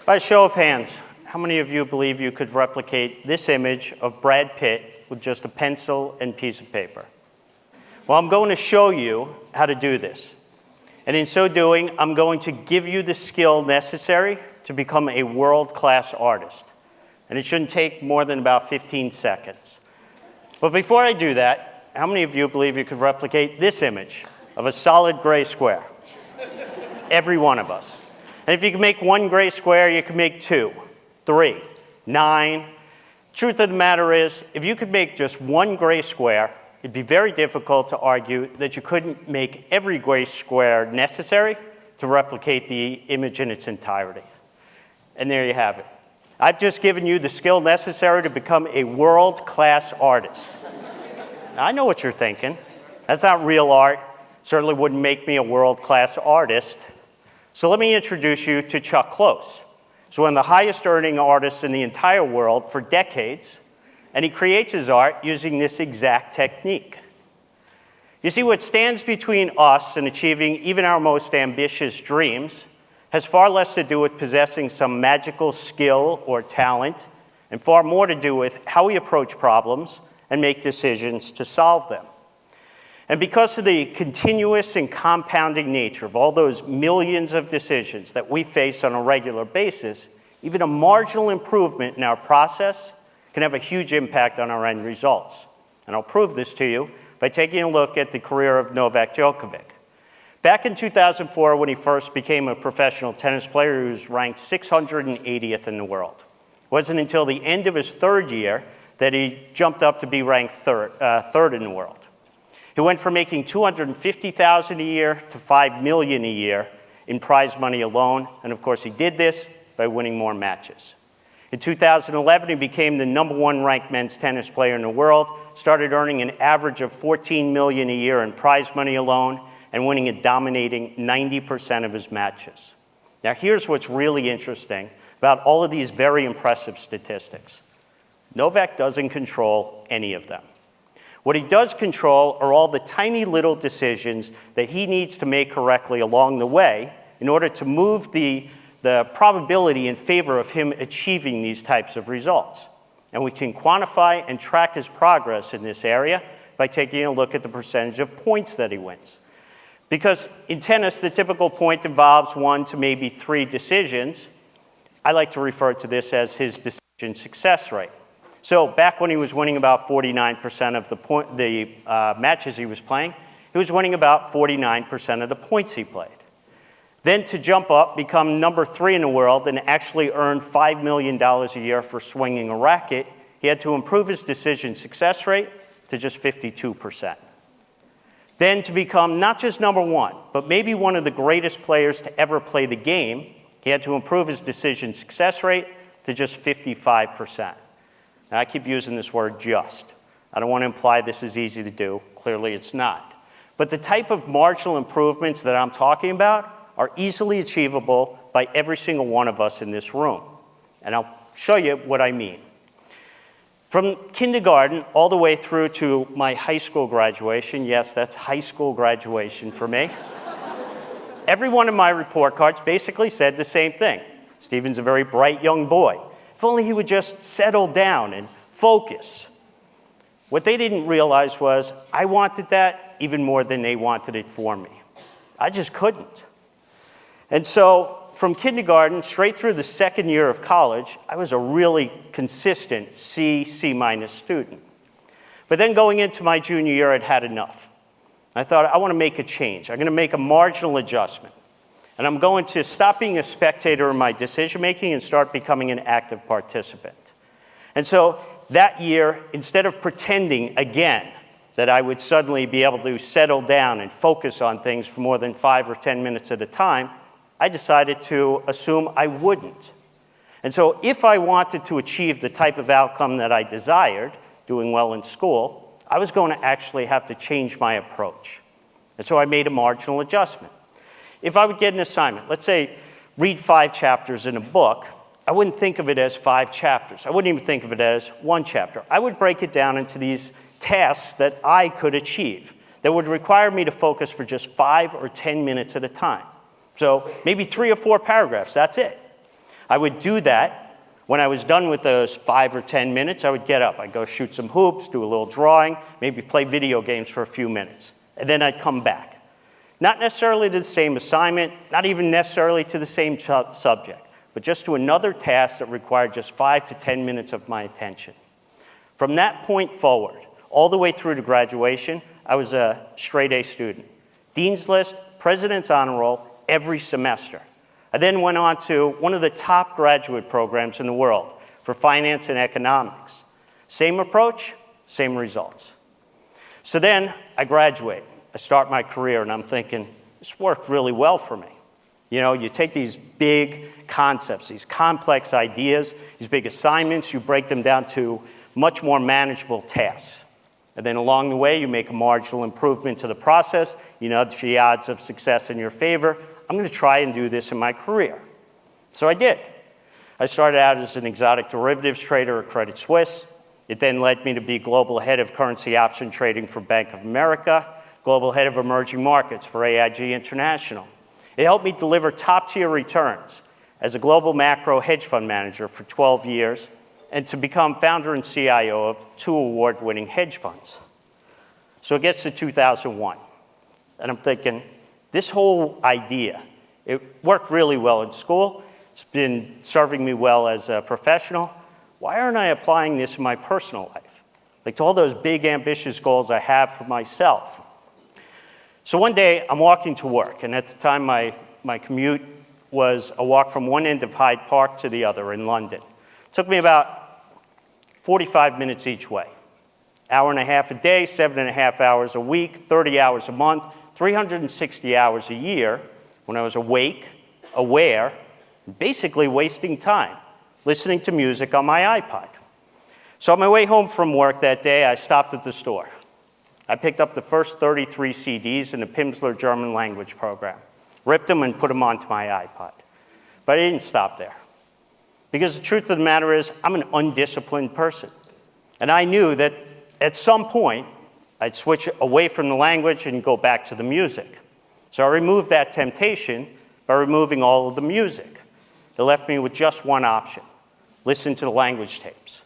By a show of hands, how many of you believe you could replicate this image of Brad Pitt with just a pencil and piece of paper? Well, I'm going to show you how to do this. And in so doing, I'm going to give you the skill necessary to become a world-class artist. And it shouldn't take more than about 15 seconds. But before I do that, how many of you believe you could replicate this image of a solid gray square? Every one of us. And if you can make one gray square, you can make 2, 3, 9. Truth of the matter is, if you could make just one gray square, it'd be very difficult to argue that you couldn't make every gray square necessary to replicate the image in its entirety. And there you have it. I've just given you the skill necessary to become a world-class artist. Now, I know what you're thinking. That's not real art. Certainly wouldn't make me a world-class artist. So let me introduce you to Chuck Close. He's one of the highest earning artists in the entire world for decades, and he creates his art using this exact technique. You see, what stands between us and achieving even our most ambitious dreams has far less to do with possessing some magical skill or talent, and far more to do with how we approach problems and make decisions to solve them. And because of the continuous and compounding nature of all those millions of decisions that we face on a regular basis, even a marginal improvement in our process can have a huge impact on our end results. And I'll prove this to you by taking a look at the career of Novak Djokovic. Back in 2004, when he first became a professional tennis player, he was ranked 680th in the world. It wasn't until the end of his third year that he jumped up to be ranked third in the world. He went from making $250,000 a year to $5 million a year in prize money alone, and of course he did this by winning more matches. In 2011, he became the #1 ranked men's tennis player in the world, started earning an average of $14 million a year in prize money alone, and winning a dominating 90% of his matches. Now here's what's really interesting about all of these very impressive statistics. Novak doesn't control any of them. What he does control are all the tiny little decisions that he needs to make correctly along the way in order to move the probability in favor of him achieving these types of results. And we can quantify and track his progress in this area by taking a look at the percentage of points that he wins. Because in tennis, the typical point involves 1 to maybe 3 decisions. I like to refer to this as his decision success rate. So back when he was winning about 49% of the matches he was playing, he was winning about 49% of the points he played. Then to jump up, become #3 in the world, and actually earn $5 million a year for swinging a racket, he had to improve his decision success rate to just 52%. Then to become not just #1, but maybe one of the greatest players to ever play the game, he had to improve his decision success rate to just 55%. Now, I keep using this word just. I don't want to imply this is easy to do. Clearly, it's not. But the type of marginal improvements that I'm talking about are easily achievable by every single one of us in this room. And I'll show you what I mean. From kindergarten all the way through to my high school graduation, yes, that's high school graduation for me, every one of my report cards basically said the same thing. Stephen's a very bright young boy. If only he would just settle down and focus. What they didn't realize was I wanted that even more than they wanted it for me. I just couldn't. And so from kindergarten straight through the second year of college, I was a really consistent C minus student. But then going into my junior year, I'd had enough. I thought, I want to make a change. I'm going to make a marginal adjustment. And I'm going to stop being a spectator in my decision-making and start becoming an active participant. And so that year, instead of pretending again that I would suddenly be able to settle down and focus on things for more than 5 or 10 minutes at a time, I decided to assume I wouldn't. And so if I wanted to achieve the type of outcome that I desired, doing well in school, I was going to actually have to change my approach. And so I made a marginal adjustment. If I would get an assignment, let's say read 5 chapters in a book, I wouldn't think of it as 5 chapters. I wouldn't even think of it as 1 chapter. I would break it down into these tasks that I could achieve that would require me to focus for just 5 or 10 minutes at a time. So maybe 3 or 4 paragraphs, that's it. I would do that. When I was done with those 5 or 10 minutes, I would get up. I'd go shoot some hoops, do a little drawing, maybe play video games for a few minutes. And then I'd come back. Not necessarily to the same assignment, not even necessarily to the same subject, but just to another task that required just 5 to 10 minutes of my attention. From that point forward, all the way through to graduation, I was a straight A student. Dean's List, President's Honor Roll, every semester. I then went on to one of the top graduate programs in the world for finance and economics. Same approach, same results. So then I graduate. I start my career, and I'm thinking, this worked really well for me. You know, you take these big concepts, these complex ideas, these big assignments, you break them down to much more manageable tasks. And then along the way, you make a marginal improvement to the process, you nudge the odds of success in your favor. I'm going to try and do this in my career. So I did. I started out as an exotic derivatives trader at Credit Suisse. It then led me to be global head of currency option trading for Bank of America, global head of emerging markets for AIG International. It helped me deliver top-tier returns as a global macro hedge fund manager for 12 years and to become founder and CIO of 2 award-winning hedge funds. So it gets to 2001, and I'm thinking, this whole idea, it worked really well in school. It's been serving me well as a professional. Why aren't I applying this in my personal life? Like to all those big, ambitious goals I have for myself. So one day, I'm walking to work, and at the time, my commute was a walk from one end of Hyde Park to the other in London. It took me about 45 minutes each way. Hour and a half a day, 7.5 hours a week, 30 hours a month, 360 hours a year when I was awake, aware, basically wasting time, listening to music on my iPod. So on my way home from work that day, I stopped at the store. I picked up the first 33 CDs in the Pimsleur German language program, ripped them and put them onto my iPod. But I didn't stop there. Because the truth of the matter is, I'm an undisciplined person. And I knew that at some point, I'd switch away from the language and go back to the music. So I removed that temptation by removing all of the music. It left me with just one option: listen to the language tapes.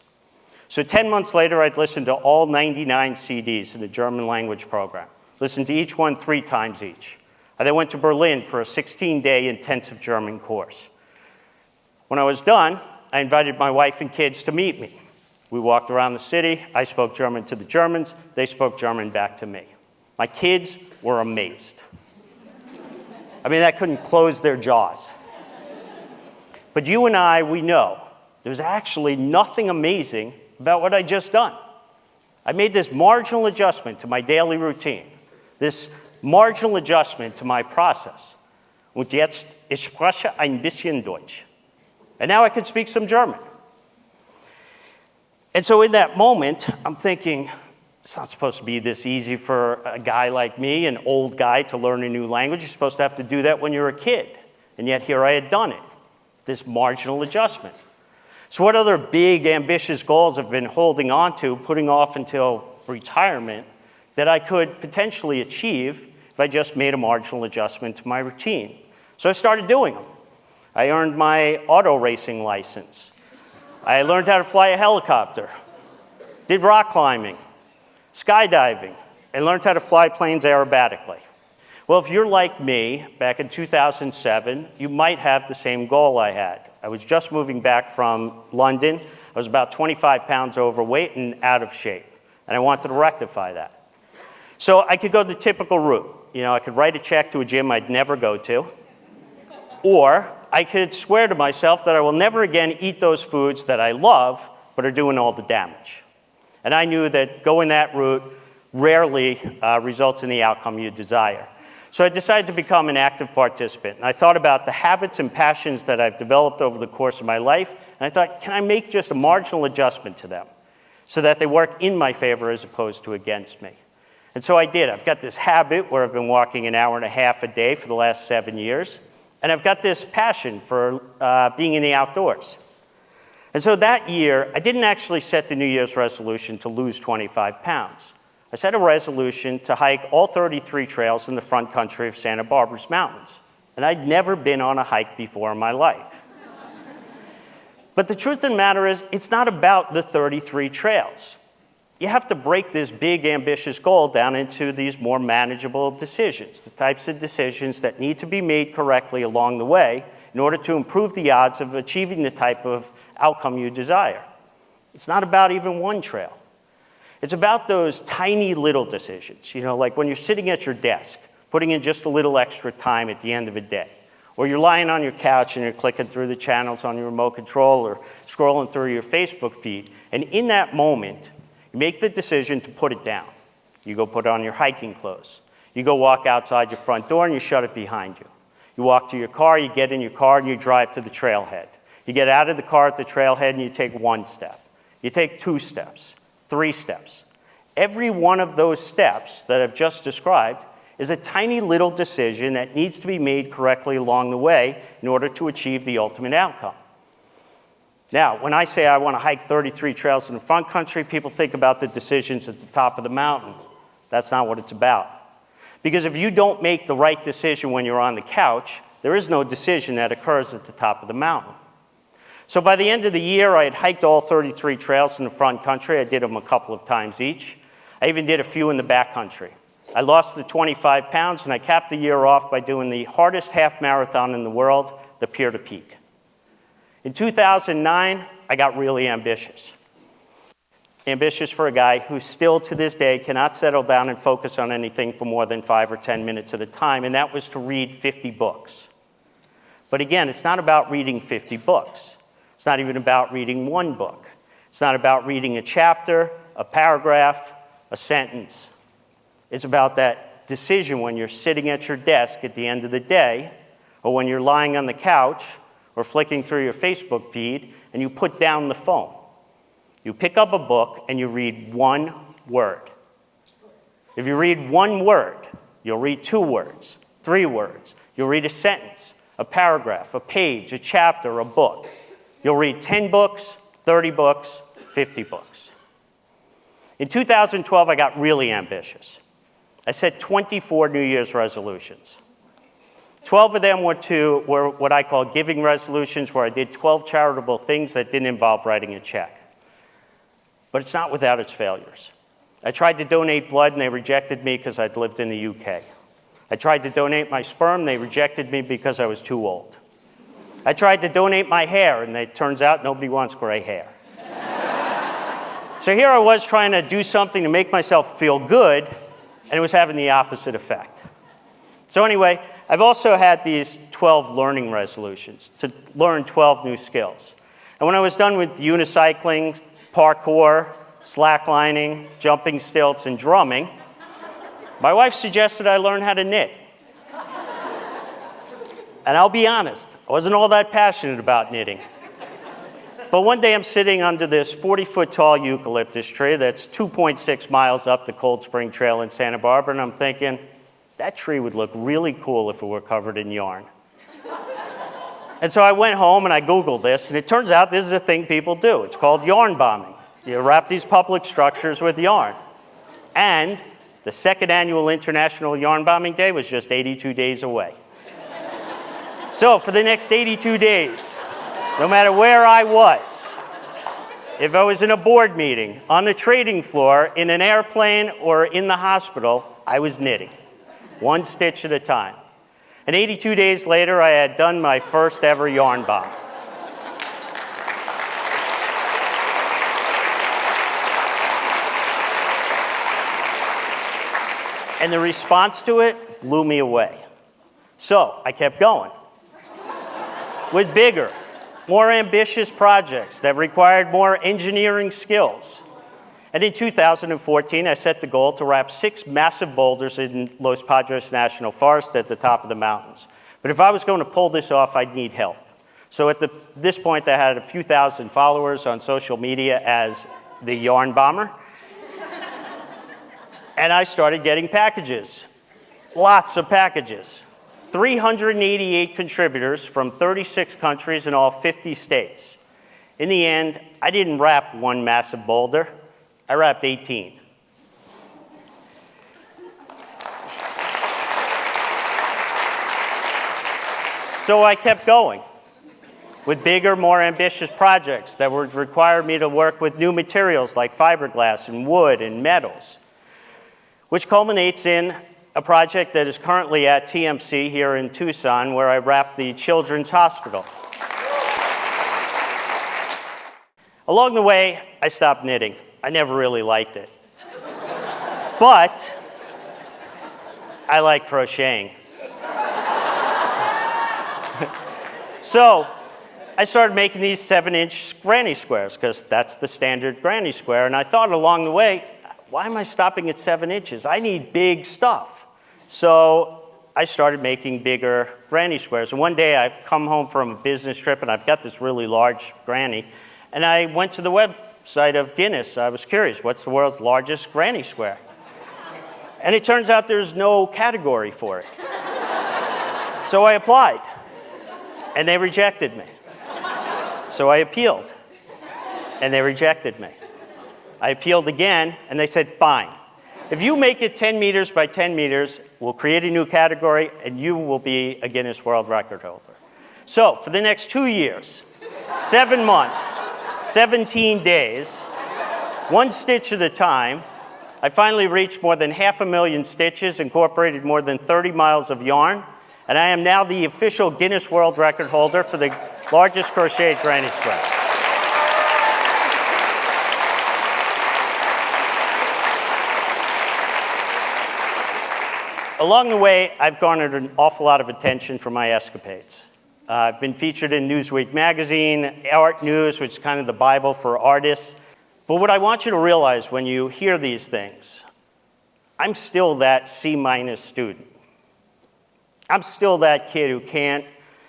So 10 months later, I'd listened to all 99 CDs in the German language program, listened to each one 3 times each. I then went to Berlin for a 16-day intensive German course. When I was done, I invited my wife and kids to meet me. We walked around the city. I spoke German to the Germans. They spoke German back to me. My kids were amazed. I mean, I couldn't close their jaws. But you and I, we know there's actually nothing amazing about what I just done. I made this marginal adjustment to my daily routine, this marginal adjustment to my process. Und jetzt, ich spreche ein bisschen Deutsch. And now I could speak some German. And so in that moment, I'm thinking, it's not supposed to be this easy for a guy like me, an old guy, to learn a new language. You're supposed to have to do that when you're a kid. And yet here I had done it, this marginal adjustment. So what other big, ambitious goals I've been holding on to, putting off until retirement, that I could potentially achieve if I just made a marginal adjustment to my routine? So I started doing them. I earned my auto racing license. I learned how to fly a helicopter, did rock climbing, skydiving, and learned how to fly planes aerobatically. Well, if you're like me, back in 2007, you might have the same goal I had. I was just moving back from London. I was about 25 pounds overweight and out of shape, and I wanted to rectify that. So I could go the typical route. You know, I could write a check to a gym I'd never go to, or I could swear to myself that I will never again eat those foods that I love but are doing all the damage. And I knew that going that route rarely results in the outcome you desire. So I decided to become an active participant. And I thought about the habits and passions that I've developed over the course of my life, and I thought, can I make just a marginal adjustment to them so that they work in my favor as opposed to against me? And so I did. I've got this habit where I've been walking an hour and a half a day for the last 7 years. And I've got this passion for being in the outdoors. And so that year, I didn't actually set the New Year's resolution to lose 25 pounds. I set a resolution to hike all 33 trails in the front country of Santa Barbara's mountains. And I'd never been on a hike before in my life. But the truth of the matter is, it's not about the 33 trails. You have to break this big, ambitious goal down into these more manageable decisions, the types of decisions that need to be made correctly along the way in order to improve the odds of achieving the type of outcome you desire. It's not about even one trail. It's about those tiny little decisions, like when you're sitting at your desk, putting in just a little extra time at the end of a day. Or you're lying on your couch and you're clicking through the channels on your remote control or scrolling through your Facebook feed. And in that moment, you make the decision to put it down. You go put on your hiking clothes. You go walk outside your front door and you shut it behind you. You walk to your car, you get in your car, and you drive to the trailhead. You get out of the car at the trailhead and you take one step. You take 2 steps, 3 steps. Every one of those steps that I've just described is a tiny little decision that needs to be made correctly along the way in order to achieve the ultimate outcome. Now, when I say I want to hike 33 trails in the front country, people think about the decisions at the top of the mountain. That's not what it's about. Because if you don't make the right decision when you're on the couch, there is no decision that occurs at the top of the mountain. So by the end of the year, I had hiked all 33 trails in the front country. I did them a couple of times each. I even did a few in the back country. I lost the 25 pounds, and I capped the year off by doing the hardest half marathon in the world, the Pier to Peak. In 2009, I got really ambitious. Ambitious for a guy who still to this day cannot settle down and focus on anything for more than 5 or 10 minutes at a time, and that was to read 50 books. But again, it's not about reading 50 books. It's not even about reading one book. It's not about reading a chapter, a paragraph, a sentence. It's about that decision when you're sitting at your desk at the end of the day, or when you're lying on the couch, or flicking through your Facebook feed, and you put down the phone. You pick up a book, and you read one word. If you read one word, you'll read 2 words, 3 words. You'll read a sentence, a paragraph, a page, a chapter, a book. You'll read 10 books, 30 books, 50 books. In 2012, I got really ambitious. I set 24 New Year's resolutions. 12 of them were what I call giving resolutions, where I did 12 charitable things that didn't involve writing a check. But it's not without its failures. I tried to donate blood, and they rejected me because I'd lived in the UK. I tried to donate my sperm, they rejected me because I was too old. I tried to donate my hair, and it turns out nobody wants gray hair. So here I was trying to do something to make myself feel good, and it was having the opposite effect. So anyway, I've also had these 12 learning resolutions to learn 12 new skills. And when I was done with unicycling, parkour, slacklining, jumping stilts, and drumming, my wife suggested I learn how to knit. And I'll be honest, I wasn't all that passionate about knitting. But one day I'm sitting under this 40-foot tall eucalyptus tree that's 2.6 miles up the Cold Spring Trail in Santa Barbara, and I'm thinking, that tree would look really cool if it were covered in yarn. And so I went home and I Googled this, and it turns out this is a thing people do. It's called yarn bombing. You wrap these public structures with yarn. And the 2nd annual International Yarn Bombing Day was just 82 days away. So for the next 82 days, no matter where I was, if I was in a board meeting, on the trading floor, in an airplane, or in the hospital, I was knitting, 1 stitch at a time. And 82 days later, I had done my first ever yarn bomb. And the response to it blew me away. So I kept going with bigger, more ambitious projects that required more engineering skills. And in 2014, I set the goal to wrap 6 massive boulders in Los Padres National Forest at the top of the mountains. But if I was going to pull this off, I'd need help. So at this point, I had a few thousand followers on social media as the yarn bomber. And I started getting packages, lots of packages. 388 contributors from 36 countries in all 50 states. In the end, I didn't wrap 1 massive boulder, I wrapped 18. So I kept going. with bigger, more ambitious projects that would require me to work with new materials like fiberglass and wood and metals, which culminates in a project that is currently at TMC here in Tucson, where I wrap the Children's Hospital. Along the way, I stopped knitting. I never really liked it. But I like crocheting. So I started making these 7-inch granny squares, because that's the standard granny square. And I thought along the way, why am I stopping at 7 inches? I need big stuff. So I started making bigger granny squares. And one day I come home from a business trip, and I've got this really large granny. And I went to the website of Guinness. I was curious, what's the world's largest granny square? And it turns out there's no category for it. So I applied, and they rejected me. So I appealed, and they rejected me. I appealed again, and they said, fine. If you make it 10 meters by 10 meters, we'll create a new category, and you will be a Guinness World Record holder. So for the next 2 years, 7 months, 17 days, 1 stitch at a time, I finally reached more than 500,000 stitches, incorporated more than 30 miles of yarn, and I am now the official Guinness World Record holder for the largest crocheted granny square. Along the way, I've garnered an awful lot of attention for my escapades. I've been featured in Newsweek magazine, Art News, which is kind of the Bible for artists. But what I want you to realize when you hear these things, I'm still that C- student. I'm still that kid who can't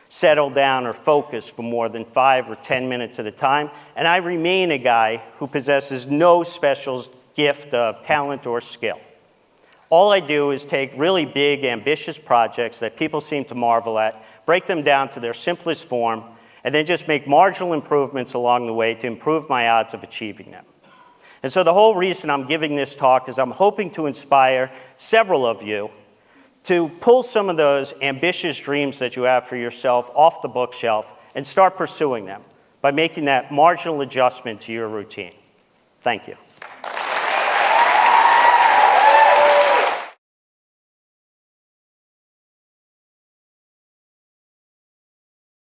settle down or focus for more than 5 or 10 minutes at a time. And I remain a guy who possesses no special gift of talent or skill. All I do is take really big, ambitious projects that people seem to marvel at, break them down to their simplest form, and then just make marginal improvements along the way to improve my odds of achieving them. And so the whole reason I'm giving this talk is I'm hoping to inspire several of you to pull some of those ambitious dreams that you have for yourself off the bookshelf and start pursuing them by making that marginal adjustment to your routine. Thank you.